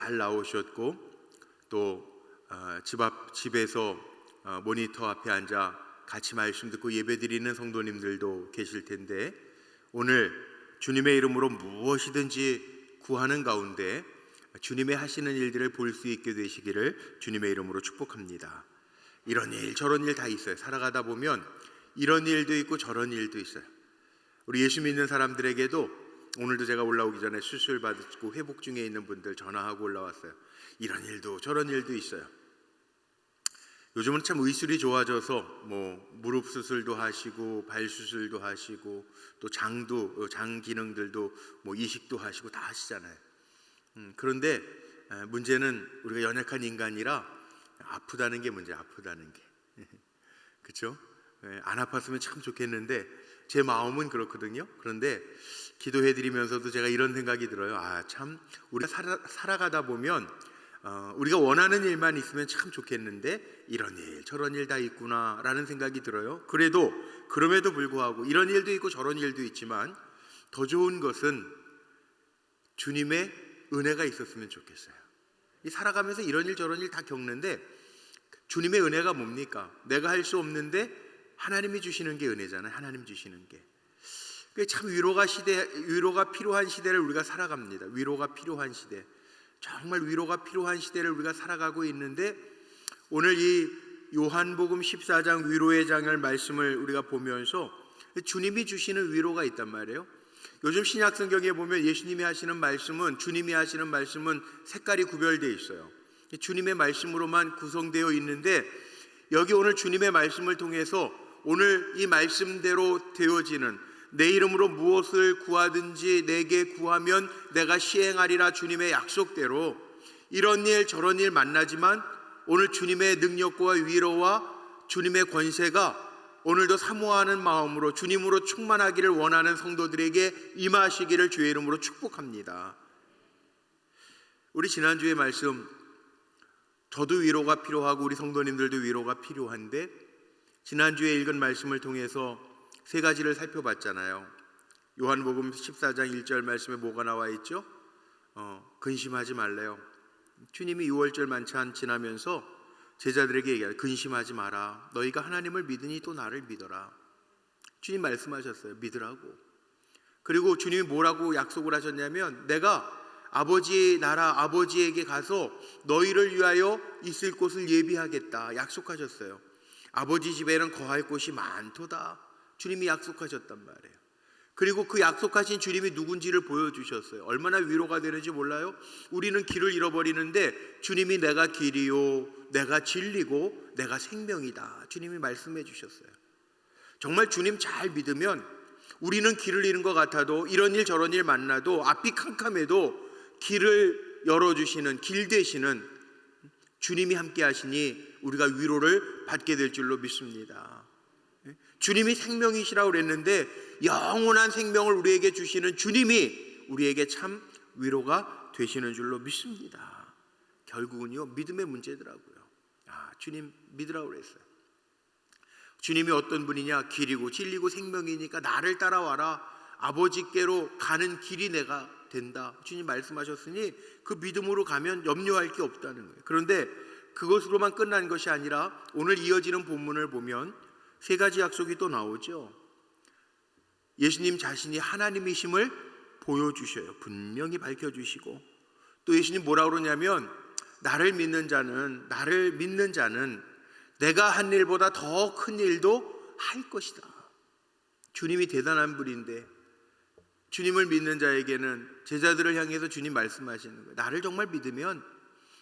잘 나오셨고 또 집에서 모니터 앞에 앉아 같이 말씀 듣고 예배드리는 성도님들도 계실 텐데, 오늘 주님의 이름으로 무엇이든지 구하는 가운데 주님의 하시는 일들을 볼 수 있게 되시기를 주님의 이름으로 축복합니다. 이런 일 저런 일 다 있어요. 살아가다 보면 이런 일도 있고 저런 일도 있어요. 우리 예수 믿는 사람들에게도 오늘도 제가 올라오기 전에 수술 받고 회복 중에 있는 분들 전화하고 올라왔어요. 이런 일도 저런 일도 있어요. 요즘은 참 의술이 좋아져서 무릎 수술도 하시고 발 수술도 하시고 또 장 기능들도 이식도 하시고 다 하시잖아요. 그런데 문제는 우리가 연약한 인간이라 아프다는 게 문제야. 아프다는 게 그렇죠? 안 아팠으면 참 좋겠는데 제 마음은 그렇거든요. 그런데 기도해드리면서도 제가 이런 생각이 들어요. 참 우리가 살아가다 보면 우리가 원하는 일만 있으면 참 좋겠는데 이런 일 저런 일 다 있구나 라는 생각이 들어요. 그럼에도 불구하고 이런 일도 있고 저런 일도 있지만 더 좋은 것은 주님의 은혜가 있었으면 좋겠어요. 살아가면서 이런 일 저런 일 다 겪는데 주님의 은혜가 뭡니까? 내가 할 수 없는데 하나님이 주시는 게 은혜잖아요. 하나님 주시는 게. 참 위로가 필요한 시대를 우리가 살아갑니다. 위로가 필요한 시대, 정말 위로가 필요한 시대를 우리가 살아가고 있는데, 오늘 이 요한복음 14장 위로의 장을 말씀을 우리가 보면서 주님이 주시는 위로가 있단 말이에요. 요즘 신약 성경에 보면 예수님이 하시는 말씀은, 주님이 하시는 말씀은 색깔이 구별되어 있어요. 주님의 말씀으로만 구성되어 있는데, 여기 오늘 주님의 말씀을 통해서 오늘 이 말씀대로 되어지는, 내 이름으로 무엇을 구하든지 내게 구하면 내가 시행하리라 주님의 약속대로 이런 일 저런 일 만나지만 오늘 주님의 능력과 위로와 주님의 권세가 오늘도 사모하는 마음으로 주님으로 충만하기를 원하는 성도들에게 임하시기를 주의 이름으로 축복합니다. 우리 지난주의 말씀, 저도 위로가 필요하고 우리 성도님들도 위로가 필요한데, 지난주에 읽은 말씀을 통해서 세 가지를 살펴봤잖아요. 요한복음 14장 1절 말씀에 뭐가 나와 있죠? 근심하지 말래요. 주님이 6월절 만찬 지나면서 제자들에게 얘기해요. 근심하지 마라. 너희가 하나님을 믿으니 또 나를 믿어라. 주님 말씀하셨어요. 믿으라고. 그리고 주님이 뭐라고 약속을 하셨냐면, 내가 아버지의 나라 아버지에게 가서 너희를 위하여 있을 곳을 예비하겠다 약속하셨어요. 아버지 집에는 거할 곳이 많도다. 주님이 약속하셨단 말이에요. 그리고 그 약속하신 주님이 누군지를 보여주셨어요. 얼마나 위로가 되는지 몰라요? 우리는 길을 잃어버리는데 주님이 내가 길이요 내가 진리고 내가 생명이다 주님이 말씀해 주셨어요. 정말 주님 잘 믿으면 우리는 길을 잃은 것 같아도, 이런 일 저런 일 만나도, 앞이 캄캄해도 길을 열어주시는, 길 되시는 주님이 함께 하시니 우리가 위로를 받게 될 줄로 믿습니다. 주님이 생명이시라고 그랬는데 영원한 생명을 우리에게 주시는 주님이 우리에게 참 위로가 되시는 줄로 믿습니다. 결국은요, 믿음의 문제더라고요. 주님 믿으라고 그랬어요. 주님이 어떤 분이냐? 길이고 진리고 생명이니까 나를 따라와라. 아버지께로 가는 길이 내가 된다. 주님 말씀하셨으니 그 믿음으로 가면 염려할 게 없다는 거예요. 그런데 그것으로만 끝난 것이 아니라 오늘 이어지는 본문을 보면 세 가지 약속이 또 나오죠. 예수님 자신이 하나님이심을 보여주셔요. 분명히 밝혀주시고, 또 예수님 뭐라고 그러냐면, 나를 믿는 자는 내가 한 일보다 더 큰 일도 할 것이다. 주님이 대단한 분인데 주님을 믿는 자에게는, 제자들을 향해서 주님 말씀하시는 거예요. 나를 정말 믿으면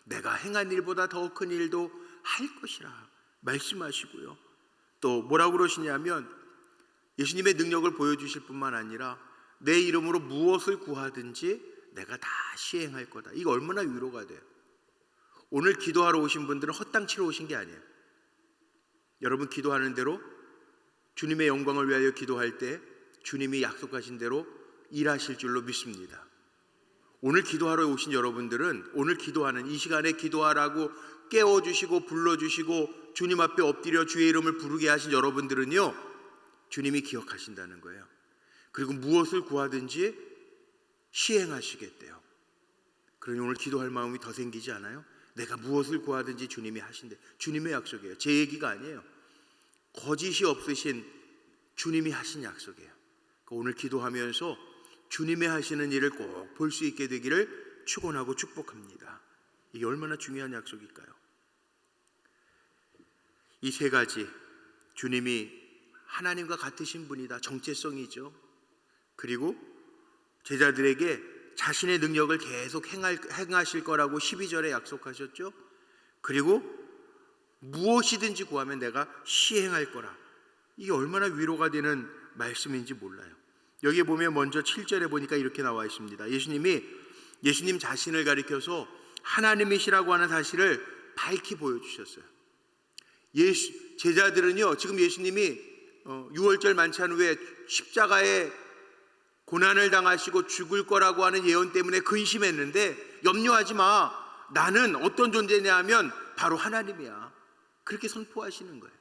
내가 행한 일보다 더 큰 일도 할 것이라 말씀하시고요. 또 뭐라고 그러시냐면, 예수님의 능력을 보여주실 뿐만 아니라 내 이름으로 무엇을 구하든지 내가 다 시행할 거다. 이거 얼마나 위로가 돼요. 오늘 기도하러 오신 분들은 헛땅 치러 오신 게 아니에요. 여러분 기도하는 대로, 주님의 영광을 위하여 기도할 때 주님이 약속하신 대로 일하실 줄로 믿습니다. 오늘 기도하러 오신 여러분들은, 오늘 기도하는 이 시간에 기도하라고 깨워주시고 불러주시고 주님 앞에 엎드려 주의 이름을 부르게 하신 여러분들은요, 주님이 기억하신다는 거예요. 그리고 무엇을 구하든지 시행하시겠대요. 그러니 오늘 기도할 마음이 더 생기지 않아요? 내가 무엇을 구하든지 주님이 하신대. 주님의 약속이에요. 제 얘기가 아니에요. 거짓이 없으신 주님이 하신 약속이에요. 오늘 기도하면서 주님의 하시는 일을 꼭 볼 수 있게 되기를 축원하고 축복합니다. 이게 얼마나 중요한 약속일까요? 이 세 가지, 주님이 하나님과 같으신 분이다, 정체성이죠. 그리고 제자들에게 자신의 능력을 계속 행하실 거라고 12절에 약속하셨죠. 그리고 무엇이든지 구하면 내가 시행할 거라. 이게 얼마나 위로가 되는 말씀인지 몰라요. 여기에 보면 먼저 7절에 보니까 이렇게 나와 있습니다. 예수님 자신을 가리켜서 하나님이시라고 하는 사실을 밝히 보여주셨어요. 제자들은요, 지금 예수님이 6월절 만찬 후에 십자가에 고난을 당하시고 죽을 거라고 하는 예언 때문에 근심했는데, 염려하지 마, 나는 어떤 존재냐 하면 바로 하나님이야, 그렇게 선포하시는 거예요.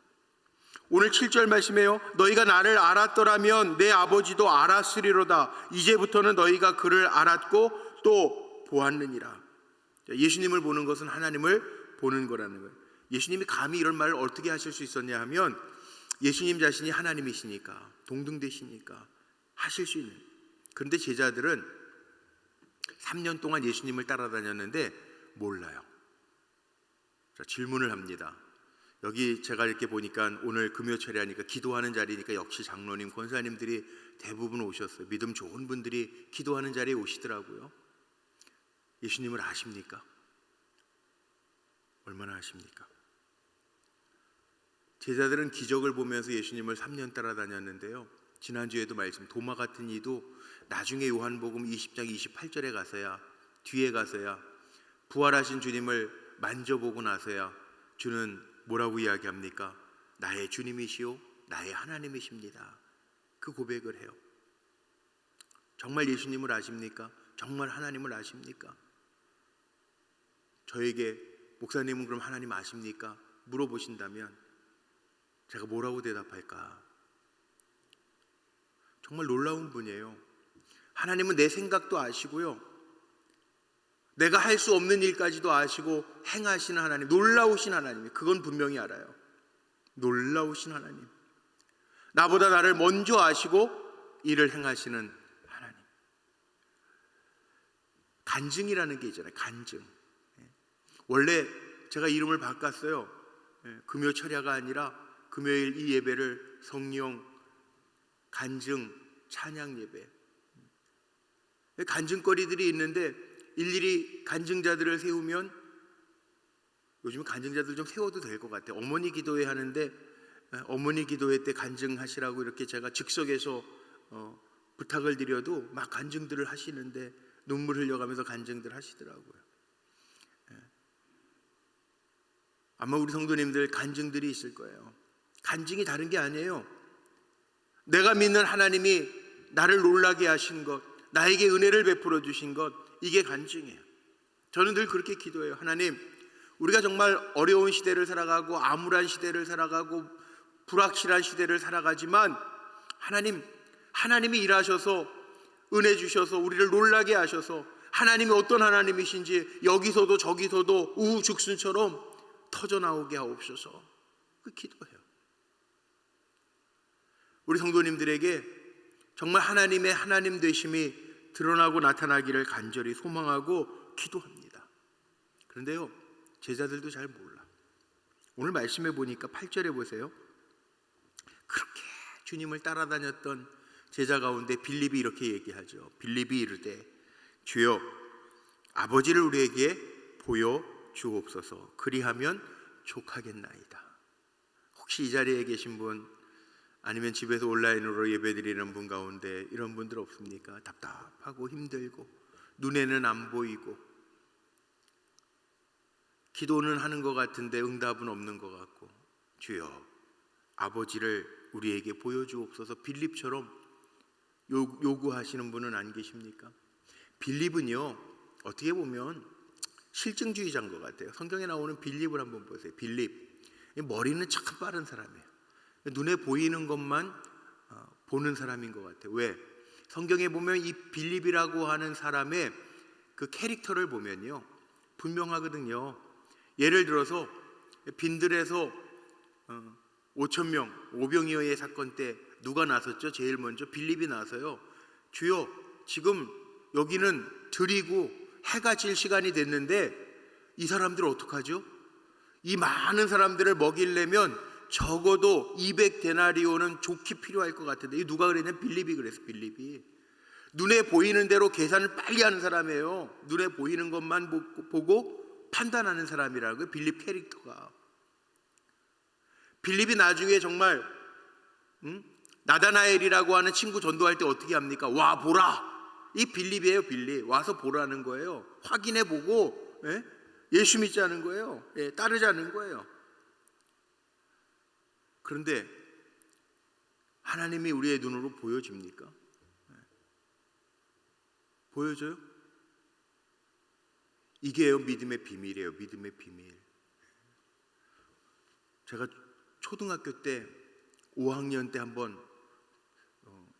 오늘 7절 말씀에요, 너희가 나를 알았더라면 내 아버지도 알았으리로다. 이제부터는 너희가 그를 알았고 또 보았느니라. 예수님을 보는 것은 하나님을 보는 거라는 거예요. 예수님이 감히 이런 말을 어떻게 하실 수 있었냐 하면, 예수님 자신이 하나님이시니까, 동등되시니까 하실 수 있는. 그런데 제자들은 3년 동안 예수님을 따라다녔는데 몰라요. 자, 질문을 합니다. 여기 제가 이렇게 보니까 오늘 금요철이 하니까 기도하는 자리니까 역시 장로님, 권사님들이 대부분 오셨어요. 믿음 좋은 분들이 기도하는 자리에 오시더라고요. 예수님을 아십니까? 얼마나 아십니까? 제자들은 기적을 보면서 예수님을 3년 따라다녔는데요, 지난주에도 말씀, 도마 같은 이도 나중에 요한복음 20장 28절에 가서야, 뒤에 가서야 부활하신 주님을 만져보고 나서야 주는 뭐라고 이야기합니까? 나의 주님이시오 나의 하나님이십니다. 그 고백을 해요. 정말 예수님을 아십니까? 정말 하나님을 아십니까? 저에게 목사님은 그럼 하나님 아십니까? 물어보신다면 제가 뭐라고 대답할까? 정말 놀라운 분이에요. 하나님은 내 생각도 아시고요, 내가 할 수 없는 일까지도 아시고 행하시는 하나님, 놀라우신 하나님, 그건 분명히 알아요. 놀라우신 하나님, 나보다 나를 먼저 아시고 일을 행하시는 하나님. 간증이라는 게 있잖아요. 간증. 원래 제가 이름을 바꿨어요. 금요 철야가 아니라 금요일 이 예배를 성령 간증 찬양 예배. 간증거리들이 있는데 일일이 간증자들을 세우면, 요즘 간증자들 좀 세워도 될 것 같아요. 어머니 기도회 하는데 어머니 기도회 때 간증하시라고 이렇게 제가 즉석에서 부탁을 드려도 막 간증들을 하시는데 눈물 흘려가면서 간증들 하시더라고요. 아마 우리 성도님들 간증들이 있을 거예요. 간증이 다른 게 아니에요. 내가 믿는 하나님이 나를 놀라게 하신 것, 나에게 은혜를 베풀어 주신 것, 이게 간증이에요. 저는 늘 그렇게 기도해요. 하나님, 우리가 정말 어려운 시대를 살아가고 암울한 시대를 살아가고 불확실한 시대를 살아가지만 하나님이 일하셔서 은혜 주셔서 우리를 놀라게 하셔서, 하나님이 어떤 하나님이신지 여기서도 저기서도 우후죽순처럼 터져나오게 하옵소서. 그 기도해요. 우리 성도님들에게 정말 하나님의 하나님 되심이 드러나고 나타나기를 간절히 소망하고 기도합니다. 그런데요, 제자들도 잘 몰라. 오늘 말씀해 보니까 8절에 보세요. 그렇게 주님을 따라다녔던 제자 가운데 빌립이 이렇게 얘기하죠. 빌립이 이르되 주여 아버지를 우리에게 보여 주옵소서. 그리하면 족하겠나이다. 혹시 이 자리에 계신 분, 아니면 집에서 온라인으로 예배드리는 분 가운데 이런 분들 없습니까? 답답하고 힘들고 눈에는 안 보이고 기도는 하는 것 같은데 응답은 없는 것 같고, 주여 아버지를 우리에게 보여주옵소서. 빌립처럼 요구하시는 분은 안 계십니까? 빌립은요, 어떻게 보면 실증주의자인 것 같아요. 성경에 나오는 빌립을 한번 보세요. 빌립, 머리는 참 빠른 사람이에요. 눈에 보이는 것만 보는 사람인 것 같아요. 왜? 성경에 보면 이 빌립이라고 하는 사람의 그 캐릭터를 보면요 분명하거든요. 예를 들어서 빈들에서 5천 명 오병이어의 사건 때 누가 나섰죠? 제일 먼저 빌립이 나서요. 주여, 지금 여기는 들이고 해가 질 시간이 됐는데 이 사람들 어떡하죠? 이 많은 사람들을 먹이려면 적어도 200데나리온은 좋게 필요할 것 같은데, 이 누가 그랬냐? 빌립이 그랬어. 빌립이 눈에 보이는 대로 계산을 빨리 하는 사람이에요. 눈에 보이는 것만 보고 판단하는 사람이라고요. 빌립 캐릭터가. 빌립이 나중에 정말 나다나엘이라고 하는 친구 전도할 때 어떻게 합니까? 와 보라, 이 빌립이에요. 빌립 와서 보라는 거예요. 확인해 보고 예수 믿자는 거예요. 따르자는 거예요. 그런데 하나님이 우리의 눈으로 보여집니까? 보여줘요? 이게요 믿음의 비밀이에요. 믿음의 비밀. 제가 초등학교 때 5학년 때 한번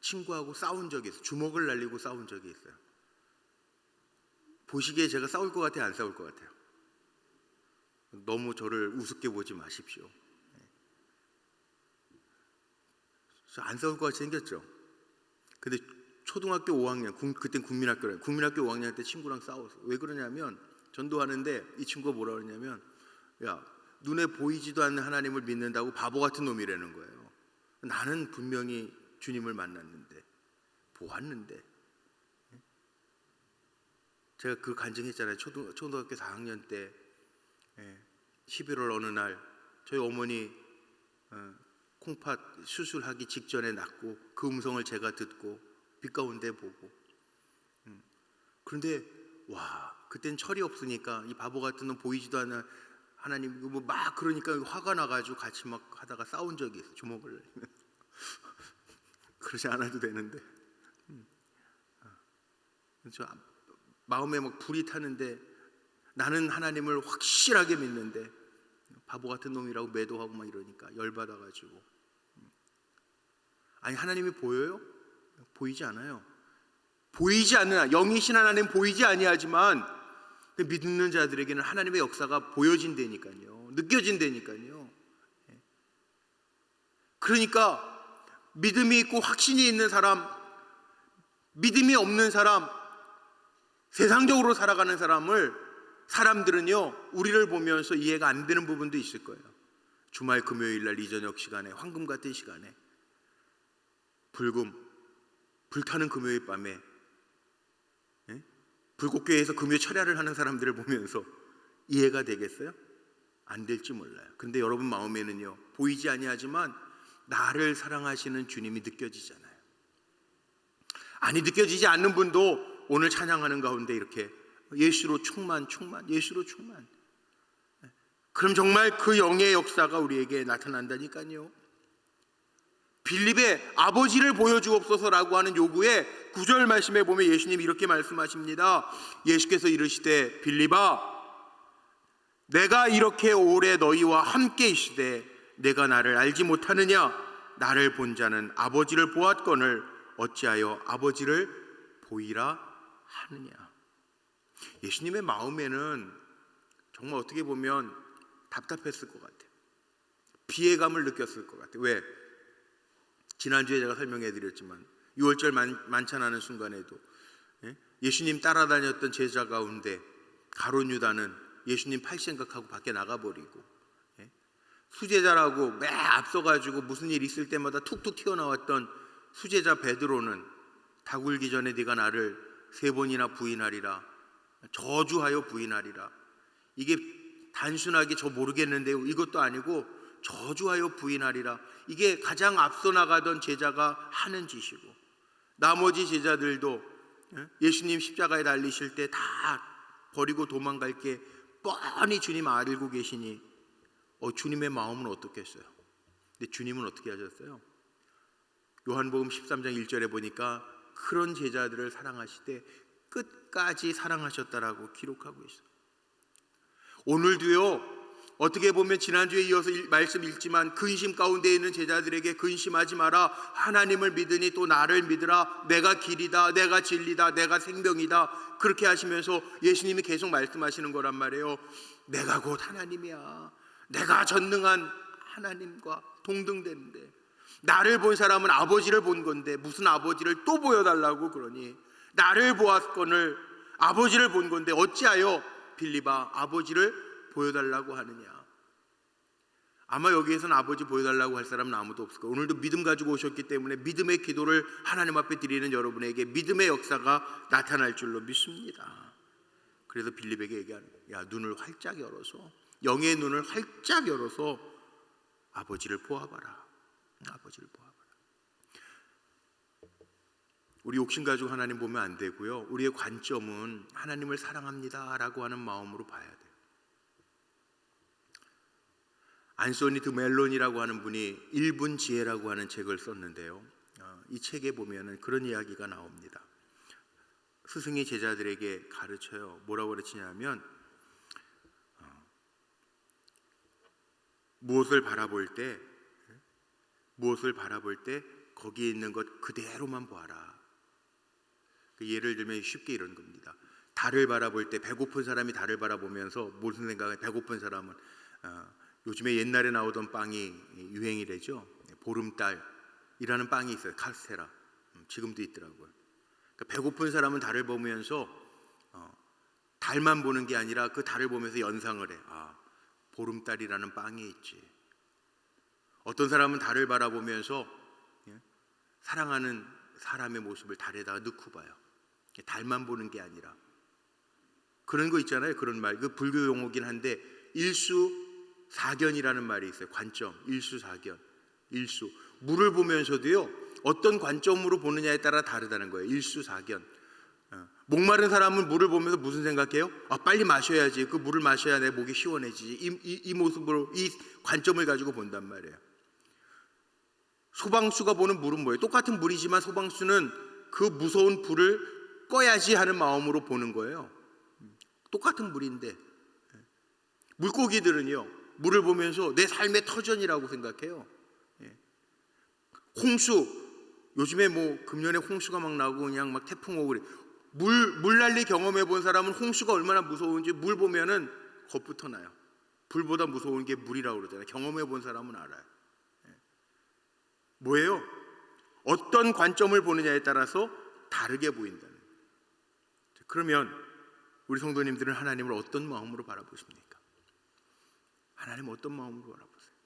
친구하고 싸운 적이 있어요. 주먹을 날리고 싸운 적이 있어요. 보시기에 제가 싸울 것 같아요? 안 싸울 것 같아요? 너무 저를 우습게 보지 마십시오. 안 싸울 것 같이 생겼죠. 근데 초등학교 5학년, 그땐 국민학교래요. 국민학교 5학년 때 친구랑 싸웠어요. 왜 그러냐면 전도하는데 이 친구가 뭐라 그러냐면, 야, 눈에 보이지도 않는 하나님을 믿는다고 바보 같은 놈이라는 거예요. 나는 분명히 주님을 만났는데, 보았는데. 제가 그 간증했잖아요. 초등학교 4학년 때 11월 어느 날 저희 어머니 콩팥 수술하기 직전에 낳고 그 음성을 제가 듣고 빛 가운데 보고, 그런데 와, 그땐 철이 없으니까 이 바보 같은 놈 보이지도 않는 하나님 뭐 막 그러니까 화가 나가지고 같이 막 하다가 싸운 적이 있어요. 주먹을 내리면서. 그러지 않아도 되는데 저 마음에 막 불이 타는데, 나는 하나님을 확실하게 믿는데 바보 같은 놈이라고 매도하고 막 이러니까 열받아가지고. 아니, 하나님이 보여요? 보이지 않아요. 보이지 않는, 영이신 하나님 보이지 아니하지만 믿는 자들에게는 하나님의 역사가 보여진다니까요. 느껴진다니까요. 그러니까 믿음이 있고 확신이 있는 사람, 믿음이 없는 사람, 세상적으로 살아가는 사람들은요 우리를 보면서 이해가 안 되는 부분도 있을 거예요. 주말 금요일날 이 저녁 시간에, 황금 같은 시간에 불타는 금요일 밤에 불꽃교회에서 금요 철야를 하는 사람들을 보면서 이해가 되겠어요? 안 될지 몰라요. 근데 여러분 마음에는요 보이지 아니하지만 나를 사랑하시는 주님이 느껴지잖아요. 아니, 느껴지지 않는 분도 오늘 찬양하는 가운데 이렇게 예수로 충만, 예수로 충만. 그럼 정말 그 영의 역사가 우리에게 나타난다니까요. 빌립의 아버지를 보여주옵소서라고 하는 요구에 9절 말씀에 보면 예수님이 이렇게 말씀하십니다. 예수께서 이르시되 빌립아, 내가 이렇게 오래 너희와 함께 있으되 내가 나를 알지 못하느냐? 나를 본 자는 아버지를 보았거늘 어찌하여 아버지를 보이라 하느냐? 예수님의 마음에는 정말 어떻게 보면 답답했을 것 같아요. 비애감을 느꼈을 것 같아요. 왜? 지난주에 제가 설명해 드렸지만 6월절 만찬하는 순간에도 예수님 따라다녔던 제자 가운데 가룟 유다는 예수님 팔 생각하고 밖에 나가버리고, 수제자라고 매 앞서가지고 무슨 일 있을 때마다 툭툭 튀어나왔던 수제자 베드로는 닭 울기 전에 네가 나를 3번이나 부인하리라, 저주하여 부인하리라. 이게 단순하게 저 모르겠는데요, 이것도 아니고 저주하여 부인하리라. 이게 가장 앞서 나가던 제자가 하는 짓이고, 나머지 제자들도 예수님 십자가에 달리실 때 다 버리고 도망갈 게 뻔히 주님 알고 계시니 주님의 마음은 어떻겠어요? 근데 주님은 어떻게 하셨어요? 요한복음 13장 1절에 보니까 그런 제자들을 사랑하시되 끝까지 사랑하셨다라고 기록하고 있어요. 오늘도요 어떻게 보면 지난주에 이어서 말씀 읽지만 근심 가운데 있는 제자들에게 근심하지 마라, 하나님을 믿으니 또 나를 믿으라, 내가 길이다, 내가 진리다, 내가 생명이다, 그렇게 하시면서 예수님이 계속 말씀하시는 거란 말이에요. 내가 곧 하나님이야. 내가 전능한 하나님과 동등되는데, 나를 본 사람은 아버지를 본 건데 무슨 아버지를 또 보여달라고 그러니, 나를 보았거늘 아버지를 본 건데 어찌하여 빌립아 아버지를 보여달라고 하느냐. 아마 여기에서는 아버지 보여달라고 할 사람은 아무도 없을 거예요. 오늘도 믿음 가지고 오셨기 때문에 믿음의 기도를 하나님 앞에 드리는 여러분에게 믿음의 역사가 나타날 줄로 믿습니다. 그래서 빌립에게 얘기하는 거예요. 야, 눈을 활짝 열어서, 영의 눈을 활짝 열어서 아버지를 보아봐라. 아버지를 보아봐라. 우리 욕심 가지고 하나님 보면 안 되고요. 우리의 관점은 하나님을 사랑합니다라고 하는 마음으로 봐야 돼요. 안소니 드 멜론이라고 하는 분이 1분 지혜라고 하는 책을 썼는데요, 이 책에 보면 그런 이야기가 나옵니다. 스승이 제자들에게 가르쳐요. 뭐라고 가르치냐면, 무엇을 바라볼 때 거기에 있는 것 그대로만 보아라. 예를 들면 쉽게 이런 겁니다. 달을 바라볼 때, 배고픈 사람이 달을 바라보면서 무슨 생각을, 배고픈 사람은 요즘에 옛날에 나오던 빵이 유행이래죠. 보름달이라는 빵이 있어요. 카스테라. 지금도 있더라고요. 그러니까 배고픈 사람은 달을 보면서 달만 보는 게 아니라 그 달을 보면서 연상을 해. 아, 보름달이라는 빵이 있지. 어떤 사람은 달을 바라보면서 사랑하는 사람의 모습을 달에다가 넣고 봐요. 달만 보는 게 아니라. 그런 거 있잖아요. 그런 말. 그 불교 용어긴 한데 일수사견이라는 말이 있어요. 관점, 일수사견. 일수. 물을 보면서도요, 어떤 관점으로 보느냐에 따라 다르다는 거예요. 일수사견. 목마른 사람은 물을 보면서 무슨 생각해요? 아, 빨리 마셔야지. 그 물을 마셔야 내 목이 시원해지지. 이 모습으로, 이 관점을 가지고 본단 말이에요. 소방수가 보는 물은 뭐예요? 똑같은 물이지만 소방수는 그 무서운 불을 꺼야지 하는 마음으로 보는 거예요. 똑같은 물인데. 물고기들은요, 물을 보면서 내 삶의 터전이라고 생각해요. 홍수, 요즘에 뭐 금년에 홍수가 막 나고 그냥 막 태풍 오고 그래. 물난리 경험해 본 사람은 홍수가 얼마나 무서운지 물 보면은 겁부터 나요. 불보다 무서운 게 물이라고 그러잖아요. 경험해 본 사람은 알아요. 뭐예요? 어떤 관점을 보느냐에 따라서 다르게 보인다는 거예요. 그러면 우리 성도님들은 하나님을 어떤 마음으로 바라보십니까? 하나님 어떤 마음으로 바라보세요?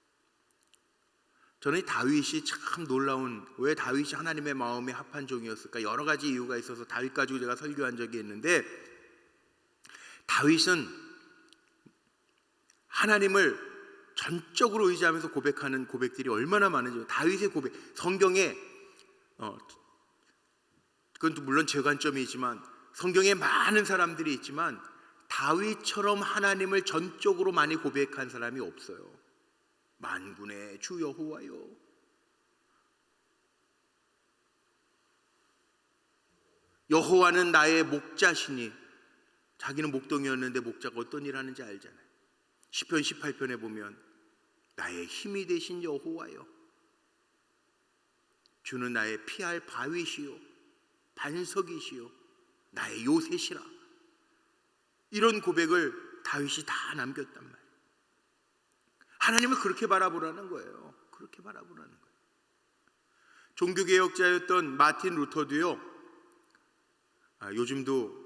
저는 이 다윗이 참 놀라운, 왜 다윗이 하나님의 마음에 합한 종이었을까? 여러 가지 이유가 있어서 다윗 가지고 제가 설교한 적이 있는데, 다윗은 하나님을 전적으로 의지하면서 고백하는 고백들이 얼마나 많은지. 다윗의 고백, 성경에 그건 물론 제 관점이지만 성경에 많은 사람들이 있지만 다윗처럼 하나님을 전적으로 많이 고백한 사람이 없어요. 만군의 주 여호와여, 여호와는 나의 목자시니. 자기는 목동이었는데 목자가 어떤 일 하는지 알잖아요. 시편 18편에 보면 나의 힘이 되신 여호와여, 주는 나의 피할 바위시요 반석이시요 나의 요새시라. 이런 고백을 다윗이 다 남겼단 말이에요. 하나님을 그렇게 바라보라는 거예요. 그렇게 바라보라는 거예요. 종교개혁자였던 마틴 루터도요, 요즘도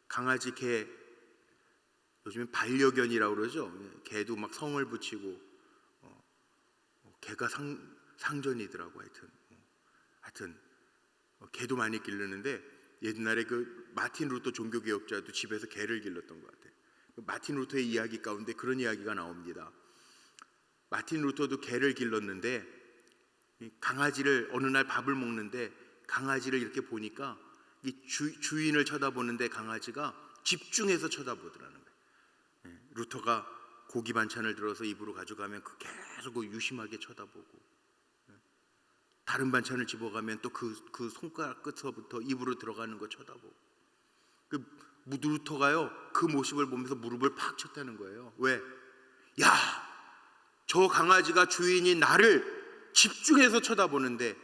강아지, 개, 요즘에 반려견이라고 그러죠. 개도 막 성을 붙이고, 개가 상전이더라고. 하여튼 개도 많이 기르는데, 옛날에 그 마틴 루터 종교개혁자도 집에서 개를 길렀던 것 같아요. 마틴 루터의 이야기 가운데 그런 이야기가 나옵니다. 마틴 루터도 개를 길렀는데, 강아지를 어느 날 밥을 먹는데 강아지를 이렇게 보니까 이 주인을 쳐다보는데 강아지가 집중해서 쳐다보더라는 거예요. 루터가 고기 반찬을 들어서 입으로 가져가면 계속 유심하게 쳐다보고, 다른 반찬을 집어가면 또 그 손가락 끝서부터 입으로 들어가는 거 쳐다보고. 루터가요, 그 모습을 보면서 무릎을 팍 쳤다는 거예요. 왜? 야, 저 강아지가 주인인 나를 집중해서 쳐다보는데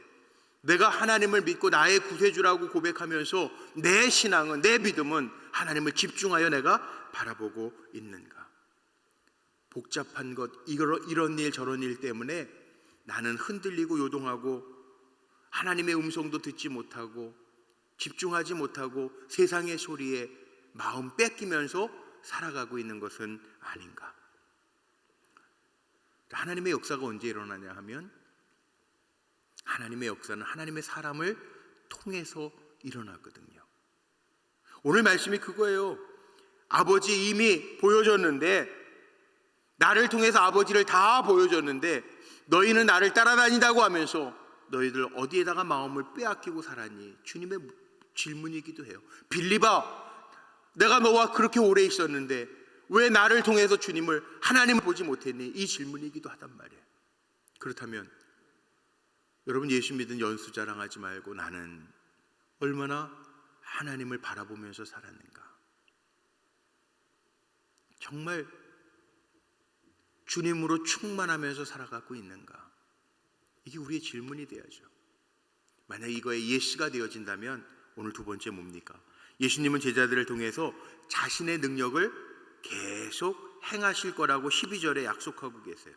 내가 하나님을 믿고 나의 구세주라고 고백하면서 내 신앙은, 내 믿음은 하나님을 집중하여 내가 바라보고 있는가? 복잡한 것, 이런 일 저런 일 때문에 나는 흔들리고 요동하고 하나님의 음성도 듣지 못하고 집중하지 못하고 세상의 소리에 마음 뺏기면서 살아가고 있는 것은 아닌가? 하나님의 역사가 언제 일어나냐 하면, 하나님의 역사는 하나님의 사람을 통해서 일어나거든요. 오늘 말씀이 그거예요. 아버지 이미 보여줬는데, 나를 통해서 아버지를 다 보여줬는데 너희는 나를 따라다닌다고 하면서 너희들 어디에다가 마음을 빼앗기고 살았니? 주님의 질문이기도 해요. 빌립아, 내가 너와 그렇게 오래 있었는데 왜 나를 통해서 주님을, 하나님을 보지 못했니? 이 질문이기도 하단 말이에요. 그렇다면 여러분, 예수 믿은 연수 자랑하지 말고 나는 얼마나 하나님을 바라보면서 살았는가? 정말 주님으로 충만하면서 살아가고 있는가? 이게 우리의 질문이 돼야죠. 만약 이거에 예시가 되어진다면 오늘 두 번째 뭡니까? 예수님은 제자들을 통해서 자신의 능력을 계속 행하실 거라고 12절에 약속하고 계세요.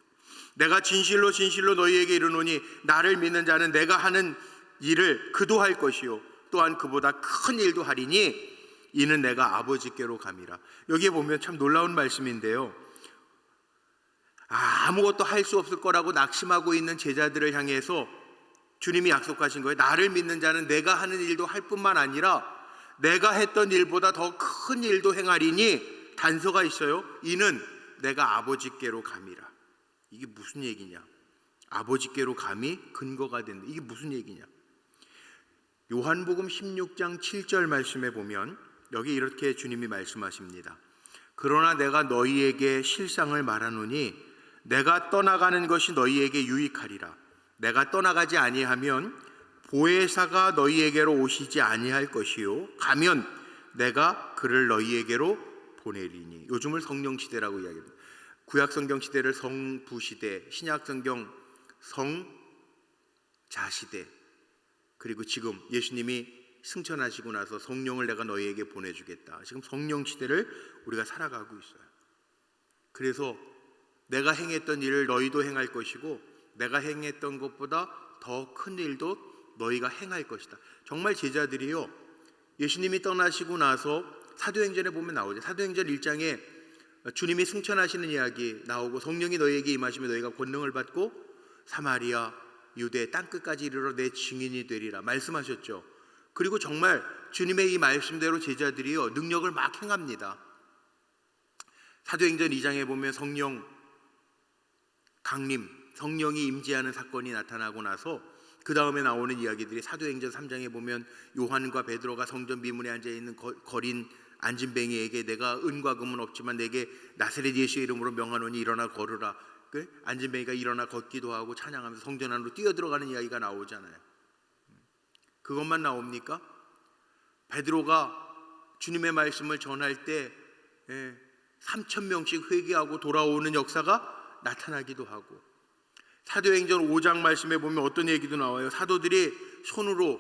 내가 진실로 진실로 너희에게 이르노니 나를 믿는 자는 내가 하는 일을 그도 할 것이요 또한 그보다 큰 일도 하리니 이는 내가 아버지께로 감이라. 여기에 보면 참 놀라운 말씀인데요, 아무것도 할 수 없을 거라고 낙심하고 있는 제자들을 향해서 주님이 약속하신 거예요. 나를 믿는 자는 내가 하는 일도 할 뿐만 아니라 내가 했던 일보다 더 큰 일도 행하리니, 단서가 있어요. 이는 내가 아버지께로 감이라. 이게 무슨 얘기냐? 아버지께로 감이 근거가 된다. 이게 무슨 얘기냐? 요한복음 16장 7절 말씀에 보면 여기 이렇게 주님이 말씀하십니다. 그러나 내가 너희에게 실상을 말하노니 내가 떠나가는 것이 너희에게 유익하리라. 내가 떠나가지 아니하면 보혜사가 너희에게로 오시지 아니할 것이요 가면 내가 그를 너희에게로 보내리니. 요즘을 성령시대라고 이야기합니다. 구약성경 시대를 성부시대, 신약성경 성자시대, 그리고 지금 예수님이 승천하시고 나서 성령을 내가 너희에게 보내주겠다. 지금 성령시대를 우리가 살아가고 있어요. 그래서 내가 행했던 일을 너희도 행할 것이고 내가 행했던 것보다 더 큰 일도 너희가 행할 것이다. 정말 제자들이요, 예수님이 떠나시고 나서 사도행전에 보면 나오죠. 사도행전 1장에 주님이 승천하시는 이야기 나오고 성령이 너희에게 임하시며 너희가 권능을 받고 사마리아 유대 땅끝까지 이르러 내 증인이 되리라 말씀하셨죠. 그리고 정말 주님의 이 말씀대로 제자들이요 능력을 막 행합니다. 사도행전 2장에 보면 성령 강림, 성령이 임재하는 사건이 나타나고 나서 그 다음에 나오는 이야기들이, 사도행전 3장에 보면 요한과 베드로가 성전 미문에 앉아있는 거린 안진뱅이에게 내가 은과 금은 없지만 내게 나사렛 예수의 이름으로 명하노니 일어나 걸으라. 안진뱅이가 일어나 걷기도 하고 찬양하면서 성전 안으로 뛰어들어가는 이야기가 나오잖아요. 그것만 나옵니까? 베드로가 주님의 말씀을 전할 때 3,000명씩 회개하고 돌아오는 역사가 나타나기도 하고, 사도행전 5장 말씀에 보면 어떤 얘기도 나와요. 사도들이 손으로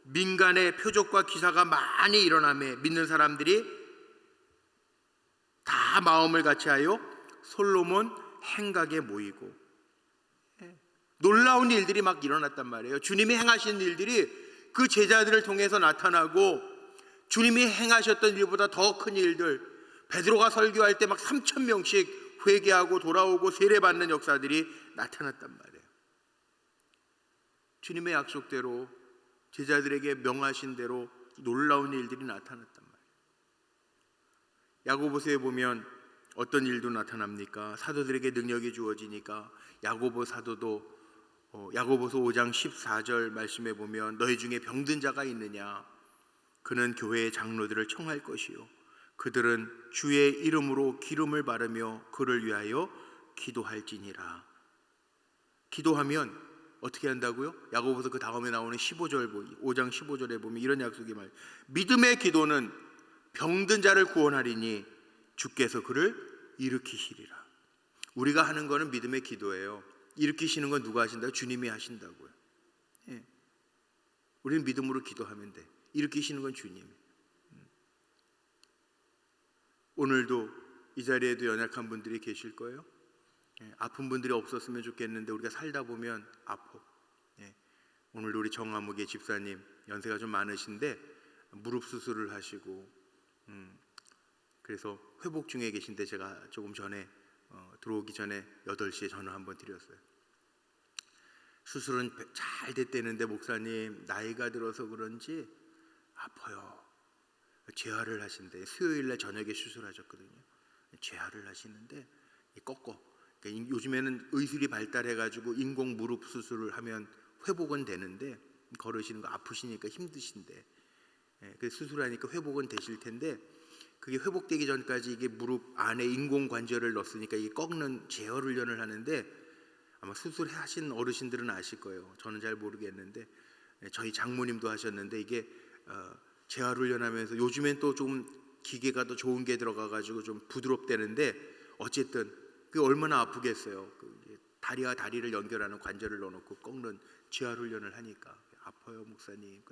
민간의 표적과 기사가 많이 일어나며 믿는 사람들이 다 마음을 같이하여 솔로몬 행각에 모이고, 놀라운 일들이 막 일어났단 말이에요. 주님이 행하신 일들이 그 제자들을 통해서 나타나고 주님이 행하셨던 일보다 더 큰 일들, 베드로가 설교할 때 막 3,000명씩 회개하고 돌아오고 세례받는 역사들이 나타났단 말이에요. 주님의 약속대로 제자들에게 명하신 대로 놀라운 일들이 나타났단 말이에요. 야고보서에 보면 어떤 일도 나타납니까? 사도들에게 능력이 주어지니까 야고보 사도도 야고보서 5장 14절 말씀에 보면 너희 중에 병든 자가 있느냐? 그는 교회의 장로들을 청할 것이요 그들은 주의 이름으로 기름을 바르며 그를 위하여 기도할지니라. 기도하면 어떻게 한다고요? 야고보서 그 다음에 나오는 5장 15절에 보면 이런 약속이 말해요. 믿음의 기도는 병든 자를 구원하리니 주께서 그를 일으키시리라. 우리가 하는 거는 믿음의 기도예요. 일으키시는 건 누가 하신다고? 주님이 하신다고요. 예. 우리는 믿음으로 기도하면 돼. 일으키시는 건 주님. 오늘도 이 자리에도 연약한 분들이 계실 거예요. 예. 아픈 분들이 없었으면 좋겠는데 우리가 살다 보면 아파. 예. 오늘도 우리 정아무개 집사님 연세가 좀 많으신데 무릎 수술을 하시고 그래서 회복 중에 계신데 제가 조금 전에 들어오기 전에 8시에 전화 한번 드렸어요. 수술은 잘 됐다는데 목사님 나이가 들어서 그런지 아파요. 재활을 하신대. 수요일날 저녁에 수술하셨거든요. 재활을 하시는데 꺾어. 그러니까 요즘에는 의술이 발달해가지고 인공 무릎 수술을 하면 회복은 되는데 걸으시는 거 아프시니까 힘드신데 그래서 수술하니까 회복은 되실 텐데 그게 회복되기 전까지 이게 무릎 안에 인공 관절을 넣었으니까 이게 꺾는 재활 훈련을 하는데 아마 수술하신 어르신들은 아실 거예요. 저는 잘 모르겠는데 저희 장모님도 하셨는데 이게 재활 훈련하면서 요즘엔 또 좀 기계가 더 좋은 게 들어가가지고 좀 부드럽다는데 어쨌든 그게 얼마나 아프겠어요. 다리와 다리를 연결하는 관절을 넣어놓고 꺾는 재활 훈련을 하니까 아파요 목사님.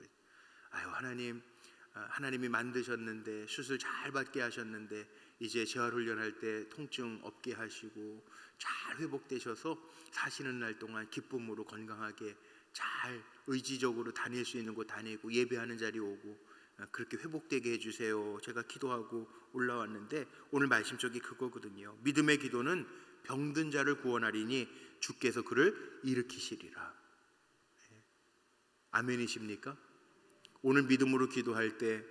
아유 하나님이 만드셨는데 수술 잘 받게 하셨는데 이제 재활 훈련할 때 통증 없게 하시고 잘 회복되셔서 사시는 날 동안 기쁨으로 건강하게 잘 의지적으로 다닐 수 있는 곳 다니고 예배하는 자리 오고 그렇게 회복되게 해주세요. 제가 기도하고 올라왔는데 오늘 말씀 쪽이 그거거든요. 믿음의 기도는 병든 자를 구원하리니 주께서 그를 일으키시리라. 아멘이십니까? 오늘 믿음으로 기도할 때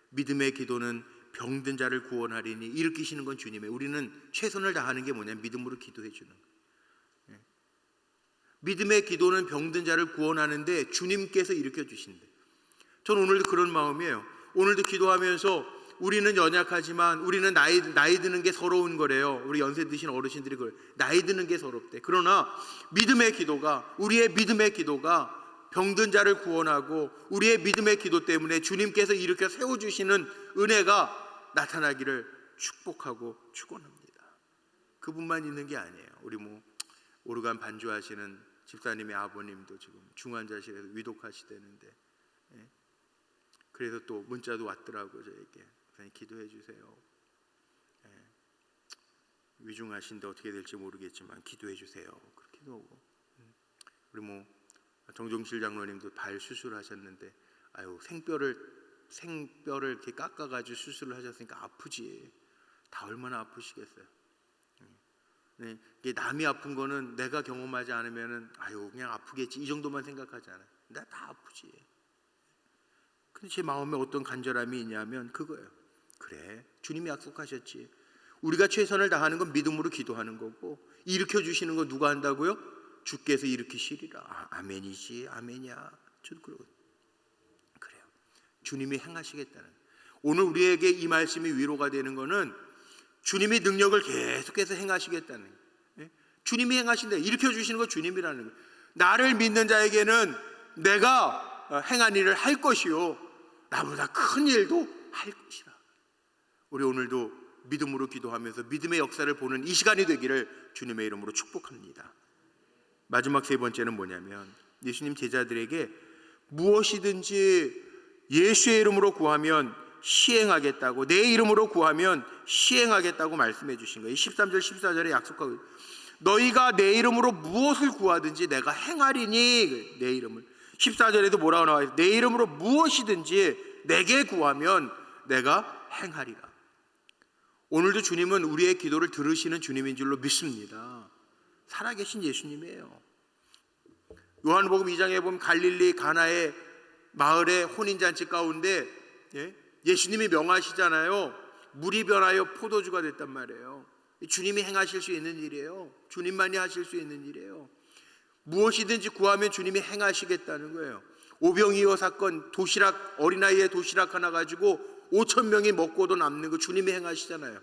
믿음의 기도는 병든 자를 구원하리니 일으키시는 건 주님이에요. 우리는 최선을 다하는 게 뭐냐면 믿음으로 기도해 주는 거예요. 믿음의 기도는 병든 자를 구원하는데 주님께서 일으켜 주신대. 저는 오늘도 그런 마음이에요. 오늘도 기도하면서 우리는 연약하지만 우리는 나이 드는 게 서러운 거래요. 우리 연세 드신 어르신들이 그래요. 나이 드는 게 서럽대. 그러나 믿음의 기도가 우리의 믿음의 기도가 병든 자를 구원하고 우리의 믿음의 기도 때문에 주님께서 일으켜 세워주시는 은혜가 나타나기를 축복하고 축원합니다. 그분만 있는 게 아니에요. 우리 오르간 반주하시는 집사님의 아버님도 지금 중환자실에서 위독하시다는데 그래서 또 문자도 왔더라고요. 저에게 기도해 주세요. 위중하신데 어떻게 될지 모르겠지만 기도해 주세요. 그렇게도 하고 우리 정종실 장로님도 발 수술하셨는데 아유 생뼈를 이렇게 깎아가지고 수술을 하셨으니까 아프지. 다 얼마나 아프시겠어요. 네, 이게 남이 아픈 거는 내가 경험하지 않으면은 아유 그냥 아프겠지 이 정도만 생각하잖아요. 나 다 아프지. 근데 제 마음에 어떤 간절함이 있냐면 그거예요. 그래 주님이 약속하셨지. 우리가 최선을 다하는 건 믿음으로 기도하는 거고 일으켜 주시는 건 누가 한다고요? 주께서 일으키시리라. 아멘이지 아멘이야. 저도 그러거든요. 그래요. 주님이 행하시겠다는. 오늘 우리에게 이 말씀이 위로가 되는 거는 주님이 능력을 계속해서 행하시겠다는. 주님이 행하신다. 일으켜 주시는 건 주님이라는 거예요. 나를 믿는 자에게는 내가 행한 일을 할 것이요 나보다 큰 일도 할 것이라. 우리 오늘도 믿음으로 기도하면서 믿음의 역사를 보는 이 시간이 되기를 주님의 이름으로 축복합니다. 마지막 세 번째는 뭐냐면 예수님 제자들에게 무엇이든지 예수의 이름으로 구하면 시행하겠다고, 내 이름으로 구하면 시행하겠다고 말씀해 주신 거예요. 13절 14절에 약속하고 너희가 내 이름으로 무엇을 구하든지 내가 행하리니. 내 이름을 14절에도 뭐라고 나와요? 내 이름으로 무엇이든지 내게 구하면 내가 행하리라. 오늘도 주님은 우리의 기도를 들으시는 주님인 줄로 믿습니다. 살아계신 예수님이에요. 요한복음 2장에 보면 갈릴리 가나의 마을의 혼인잔치 가운데 예수님이 명하시잖아요. 물이 변하여 포도주가 됐단 말이에요. 주님이 행하실 수 있는 일이에요. 주님만이 하실 수 있는 일이에요. 무엇이든지 구하면 주님이 행하시겠다는 거예요. 오병이어 사건, 도시락, 어린아이의 도시락 하나 가지고 5,000명이 먹고도 남는 거 주님이 행하시잖아요.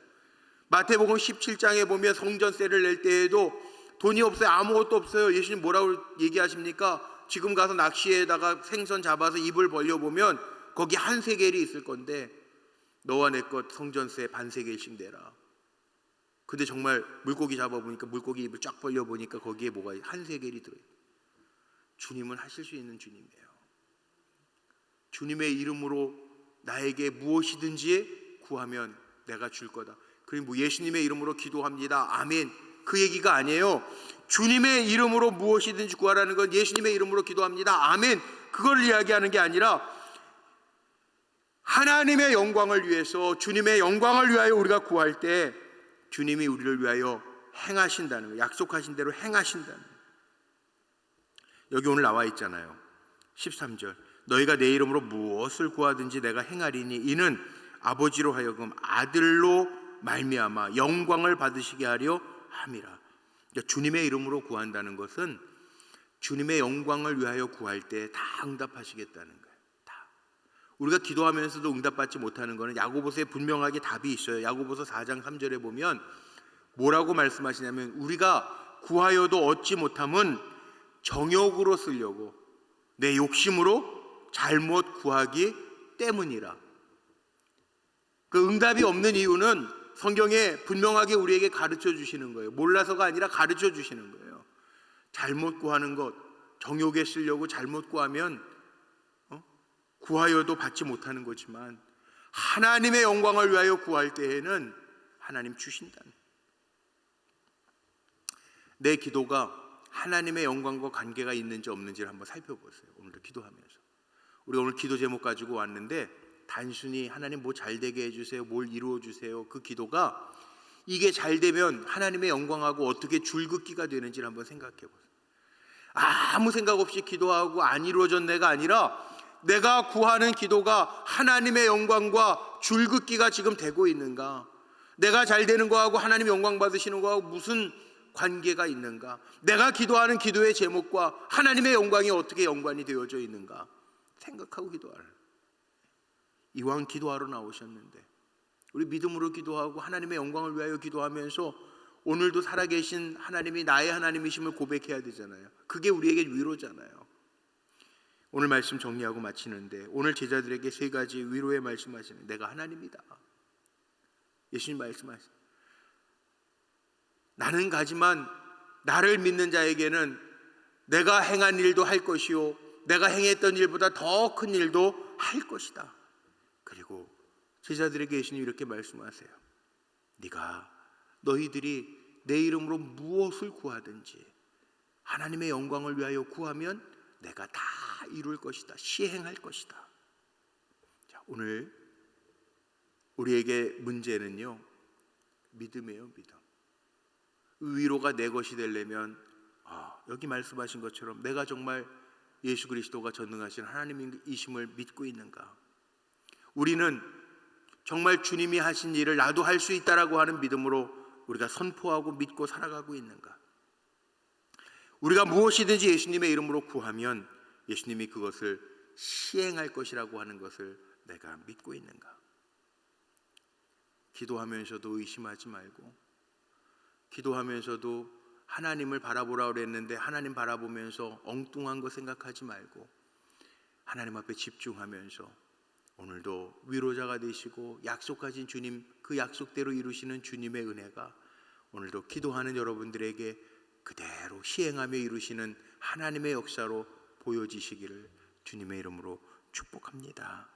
마태복음 17장에 보면 성전세를 낼 때에도 돈이 없어요. 아무것도 없어요. 예수님 뭐라고 얘기하십니까? 지금 가서 낚시에다가 생선 잡아서 입을 벌려보면 거기 한 세겔이 있을 건데 너와 내 것 성전세 반 세겔씩 내라. 근데 정말 물고기 잡아보니까 물고기 입을 쫙 벌려보니까 거기에 뭐가 한 세겔이 들어요. 주님은 하실 수 있는 주님이에요. 주님의 이름으로 나에게 무엇이든지 구하면 내가 줄 거다. 그리고 뭐 예수님의 이름으로 기도합니다. 아멘. 그 얘기가 아니에요. 주님의 이름으로 무엇이든지 구하라는 건 예수님의 이름으로 기도합니다. 아멘. 그걸 이야기하는 게 아니라 하나님의 영광을 위해서, 주님의 영광을 위하여 우리가 구할 때 주님이 우리를 위하여 행하신다는 거예요. 약속하신 대로 행하신다는 거예요. 여기 오늘 나와 있잖아요. 13절. 너희가 내 이름으로 무엇을 구하든지 내가 행하리니 이는 아버지로 하여금 아들로 말미암아 영광을 받으시게 하려 함이라. 그러니까 주님의 이름으로 구한다는 것은 주님의 영광을 위하여 구할 때 다 응답하시겠다는 거예요. 다. 우리가 기도하면서도 응답받지 못하는 것은 야고보서에 분명하게 답이 있어요. 야고보서 4장 3절에 보면 뭐라고 말씀하시냐면 우리가 구하여도 얻지 못함은 정욕으로 쓰려고 내 욕심으로 잘못 구하기 때문이라. 그 응답이 없는 이유는 성경에 분명하게 우리에게 가르쳐 주시는 거예요. 몰라서가 아니라 가르쳐 주시는 거예요. 잘못 구하는 것, 정욕에 쓰려고 잘못 구하면 구하여도 받지 못하는 거지만 하나님의 영광을 위하여 구할 때에는 하나님 주신다는. 내 기도가 하나님의 영광과 관계가 있는지 없는지를 한번 살펴보세요. 오늘도 기도하면서 우리가 오늘 기도 제목 가지고 왔는데 단순히 하나님 뭐 잘되게 해주세요, 뭘 이루어 주세요, 그 기도가 이게 잘되면 하나님의 영광하고 어떻게 줄긋기가 되는지를 한번 생각해 보세요. 아무 생각 없이 기도하고 안 이루어졌네가 아니라 내가 구하는 기도가 하나님의 영광과 줄긋기가 지금 되고 있는가, 내가 잘되는 거하고 하나님 영광 받으시는 거하고 무슨 관계가 있는가, 내가 기도하는 기도의 제목과 하나님의 영광이 어떻게 연관이 되어져 있는가 생각하고 기도하라. 이왕 기도하러 나오셨는데 우리 믿음으로 기도하고 하나님의 영광을 위하여 기도하면서 오늘도 살아계신 하나님이 나의 하나님이심을 고백해야 되잖아요. 그게 우리에게 위로잖아요. 오늘 말씀 정리하고 마치는데 오늘 제자들에게 세 가지 위로의 말씀하시는, 내가 하나님이다. 예수님 말씀하시는, 나는 가지만 나를 믿는 자에게는 내가 행한 일도 할 것이요 내가 행했던 일보다 더 큰 일도 할 것이다. 그리고 제자들에게 예수님 이렇게 말씀하세요. 너희들이 내 이름으로 무엇을 구하든지 하나님의 영광을 위하여 구하면 내가 다 이룰 것이다. 시행할 것이다. 자, 오늘 우리에게 문제는요, 믿음이에요. 믿음. 위로가 내 것이 되려면 여기 말씀하신 것처럼 내가 정말 예수 그리스도가 전능하신 하나님이심을 믿고 있는가, 우리는 정말 주님이 하신 일을 나도 할 수 있다라고 하는 믿음으로 우리가 선포하고 믿고 살아가고 있는가, 우리가 무엇이든지 예수님의 이름으로 구하면 예수님이 그것을 시행할 것이라고 하는 것을 내가 믿고 있는가. 기도하면서도 의심하지 말고, 기도하면서도 하나님을 바라보라 그랬는데 하나님 바라보면서 엉뚱한 거 생각하지 말고 하나님 앞에 집중하면서 오늘도 위로자가 되시고 약속하신 주님, 그 약속대로 이루시는 주님의 은혜가 오늘도 기도하는 여러분들에게 그대로 시행하며 이루시는 하나님의 역사로 보여지시기를 주님의 이름으로 축복합니다.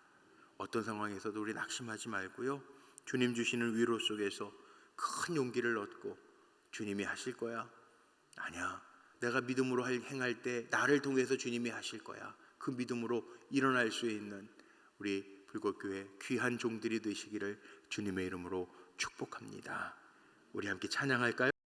어떤 상황에서도 우리 낙심하지 말고요, 주님 주시는 위로 속에서 큰 용기를 얻고 주님이 하실 거야, 아니야, 내가 믿음으로 행할 때 나를 통해서 주님이 하실 거야, 그 믿음으로 일어날 수 있는 우리 불꽃교회 귀한 종들이 되시기를 주님의 이름으로 축복합니다. 우리 함께 찬양할까요?